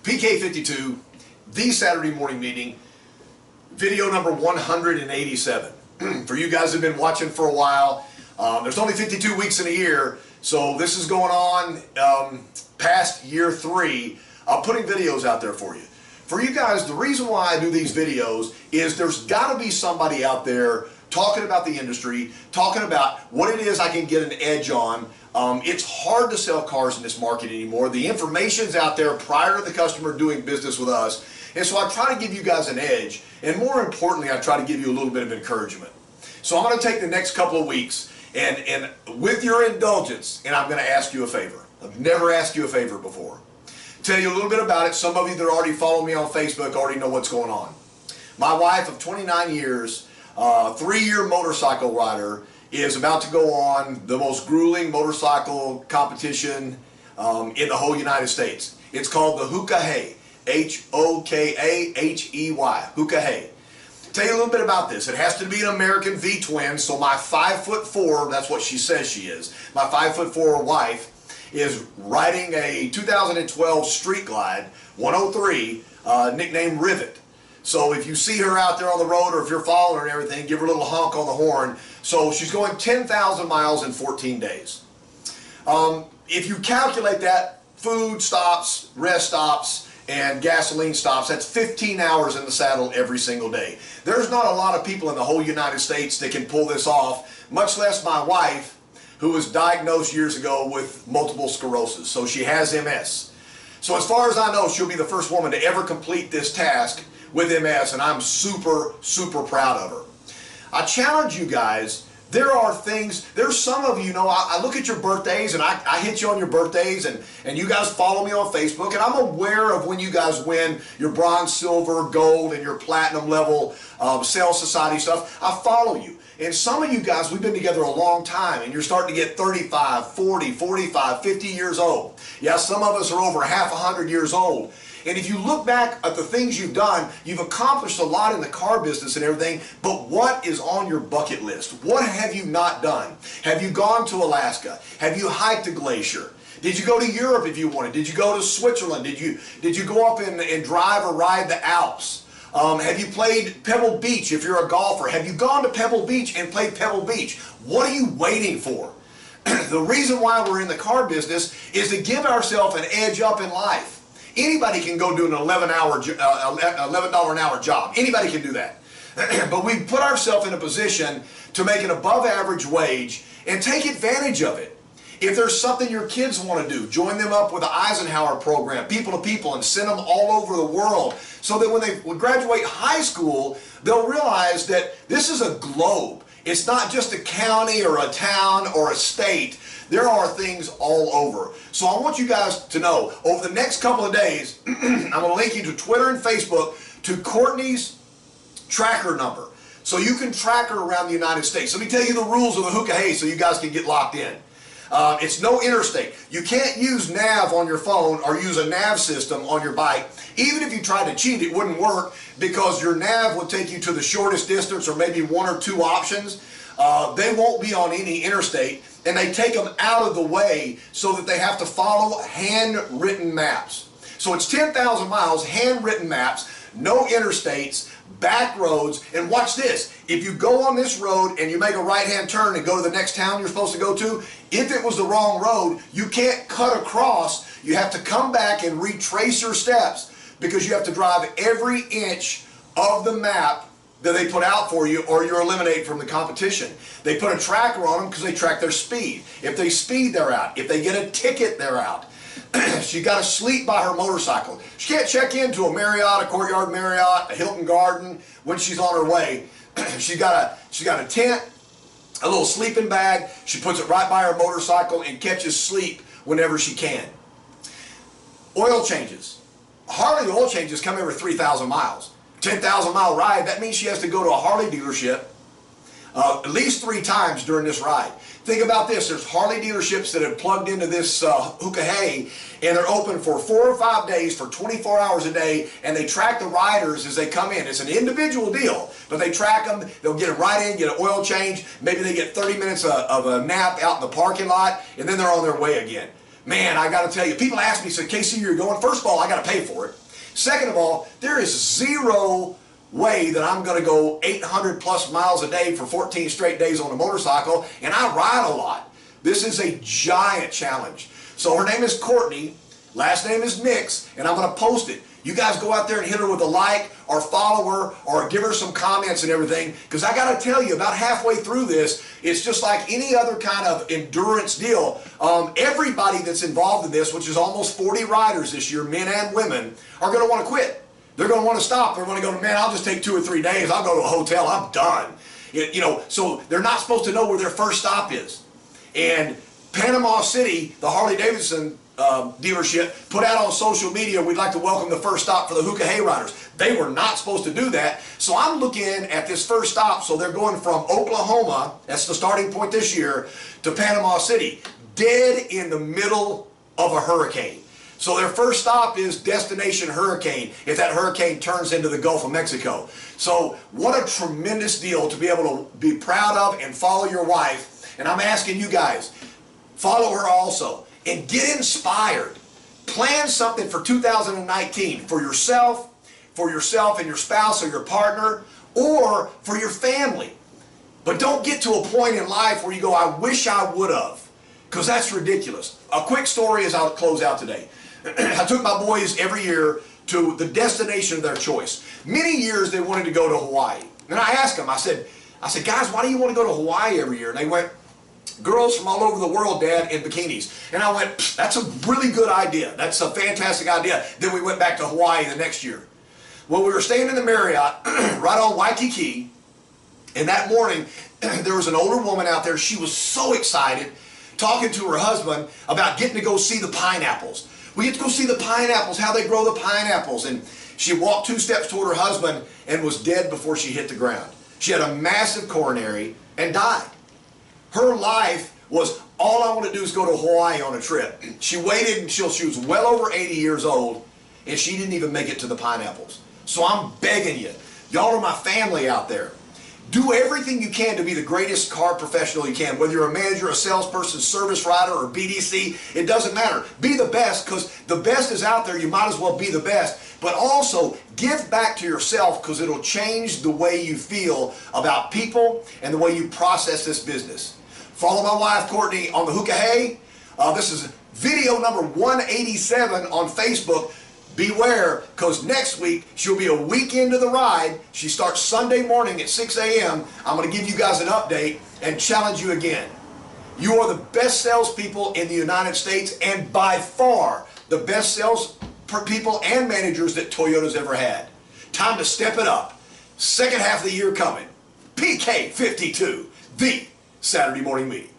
PK52, the Saturday morning meeting, video number 187. For you guys who have been watching for a while, there's only 52 weeks in a year, so this is going on past year 3 of putting videos out there for you. For you guys, the reason why I do these videos is there's got to be somebody out there talking about the industry, talking about what it is I can get an edge on. It's hard to sell cars in this market anymore. The information's out there prior to the customer doing business with us. And so I try to give you guys an edge. And more importantly, I try to give you a little bit of encouragement. So I'm going to take the next couple of weeks and with your indulgence, and I'm going to ask you a favor. I've never asked you a favor before. Tell you a little bit about it. Some of you that already follow me on Facebook already know what's going on. My wife of 29 years, 3-year motorcycle rider, is about to go on the most grueling motorcycle competition in the whole United States. It's called the Hoka Hay, H-O-K-A-H-E-Y, Hoka Hay. Tell you a little bit about this. It has to be an American V-twin, so my 5'4", that's what she says she is, my 5'4" wife is riding a 2012 Street Glide 103, nicknamed Rivet. So if you see her out there on the road, or if you're following her and everything, give her a little honk on the horn. So she's going 10,000 miles in 14 days. If you calculate that, food stops, rest stops, and gasoline stops, that's 15 hours in the saddle every single day. There's not a lot of people in the whole United States that can pull this off, much less my wife, who was diagnosed years ago with multiple sclerosis. So she has MS. So as far as I know, she'll be the first woman to ever complete this task with MS, and I'm super, super proud of her. I challenge you guys. There are things, there's some of you know, I look at your birthdays, and I hit you on your birthdays, and you guys follow me on Facebook, and I'm aware of when you guys win your bronze, silver, gold, and your platinum level sales society stuff. I follow you. And some of you guys, we've been together a long time, and you're starting to get 35, 40, 45, 50 years old. Yeah, some of us are over half 100 years old. And if you look back at the things you've done, you've accomplished a lot in the car business and everything, but what is on your bucket list? What have you not done? Have you gone to Alaska? Have you hiked a glacier? Did you go to Europe if you wanted? Did you go to Switzerland? Did you go up and drive or ride the Alps? Have you played Pebble Beach if you're a golfer? Have you gone to Pebble Beach and played Pebble Beach? What are you waiting for? The reason why we're in the car business is to give ourselves an edge up in life. Anybody can go do an $11 an hour job. Anybody can do that. But we put ourselves in a position to make an above average wage and take advantage of it. If there's something your kids want to do, join them up with the Eisenhower program, people to people, and send them all over the world so that when they graduate high school, they'll realize that this is a globe. It's not just a county or a town or a state. There are things all over. So I want you guys to know, over the next couple of days, I'm going to link you to Twitter and Facebook to Courtney's tracker number. So you can track her around the United States. Let me tell you the rules of the Hoka Hay so you guys can get locked in. It's no interstate. You can't use nav on your phone or use a nav system on your bike. Even if you tried to cheat, it wouldn't work because your nav would take you to the shortest distance or maybe 1 or 2 options. They won't be on any interstate, and they take them out of the way so that they have to follow handwritten maps. So it's 10,000 miles, handwritten maps, no interstates, back roads, and watch this. If you go on this road and you make a right-hand turn and go to the next town you're supposed to go to, if it was the wrong road, you can't cut across. You have to come back and retrace your steps because you have to drive every inch of the map that they put out for you, or you're eliminated from the competition. They put a tracker on them because they track their speed. If they speed, they're out. If they get a ticket, they're out. She got to sleep by her motorcycle. She can't check into a Marriott, a Courtyard Marriott, a Hilton Garden when she's on her way. She got a tent, a little sleeping bag. She puts it right by her motorcycle and catches sleep whenever she can. Oil changes. Harley oil changes come every 3,000 miles. 10,000 mile ride, that means she has to go to a Harley dealership at least 3 times during this ride. Think about this. There's Harley dealerships that have plugged into this Hoka Hay, and they're open for 4 or 5 days for 24 hours a day, and they track the riders as they come in. It's an individual deal, but they track them. They'll get them right in, get an oil change. Maybe they get 30 minutes of a nap out in the parking lot, and then they're on their way again. Man, I got to tell you, people ask me, say, Casey, you're going? First of all, I got to pay for it. Second of all, there is zero way that I'm going to go 800 plus miles a day for 14 straight days on a motorcycle, and I ride a lot. This is a giant challenge. So her name is Courtney, last name is Nix, and I'm going to post it. You guys go out there and hit her with a like or follow her or give her some comments and everything, because I got to tell you, about halfway through this, it's just like any other kind of endurance deal. Everybody that's involved in this, which is almost 40 riders this year, men and women, are going to want to quit. They're going to want to stop. They're going to go, man, I'll just take 2 or 3 days. I'll go to a hotel. I'm done. You know, so they're not supposed to know where their first stop is. And Panama City, the Harley-Davidson dealership, put out on social media, we'd like to welcome the first stop for the Hookah Hayriders. They were not supposed to do that. So I'm looking at this first stop. So they're going from Oklahoma, that's the starting point this year, to Panama City, dead in the middle of a hurricane. So their first stop is destination hurricane, if that hurricane turns into the Gulf of Mexico. So what a tremendous deal to be able to be proud of and follow your wife. And I'm asking you guys, follow her also and get inspired. Plan something for 2019 for yourself and your spouse or your partner, or for your family. But don't get to a point in life where you go, I wish I would have, because that's ridiculous. A quick story as I'll close out today. I took my boys every year to the destination of their choice. Many years they wanted to go to Hawaii. And I asked them, I said, guys, why do you want to go to Hawaii every year? And they went, girls from all over the world, Dad, in bikinis. And I went, that's a really good idea. That's a fantastic idea. Then we went back to Hawaii the next year. Well, we were staying in the Marriott right on Waikiki. And that morning, there was an older woman out there. She was so excited, talking to her husband about getting to go see the pineapples. We get to go see the pineapples, how they grow the pineapples. And she walked 2 steps toward her husband and was dead before she hit the ground. She had a massive coronary and died. Her life was, all I want to do is go to Hawaii on a trip. She waited until she was well over 80 years old, and she didn't even make it to the pineapples. So I'm begging you, y'all are my family out there. Do everything you can to be the greatest car professional you can. Whether you're a manager, a salesperson, service rider, or BDC, it doesn't matter. Be the best, because the best is out there. You might as well be the best. But also, give back to yourself, because it'll change the way you feel about people and the way you process this business. Follow my wife, Courtney, on the Hookah Hay. This is video number 187 on Facebook. Beware, because next week she'll be a week into the ride. She starts Sunday morning at 6 a.m. I'm going to give you guys an update and challenge you again. You are the best salespeople in the United States, and by far the best sales people and managers that Toyota's ever had. Time to step it up. Second half of the year coming. PK52, the Saturday Morning Meeting.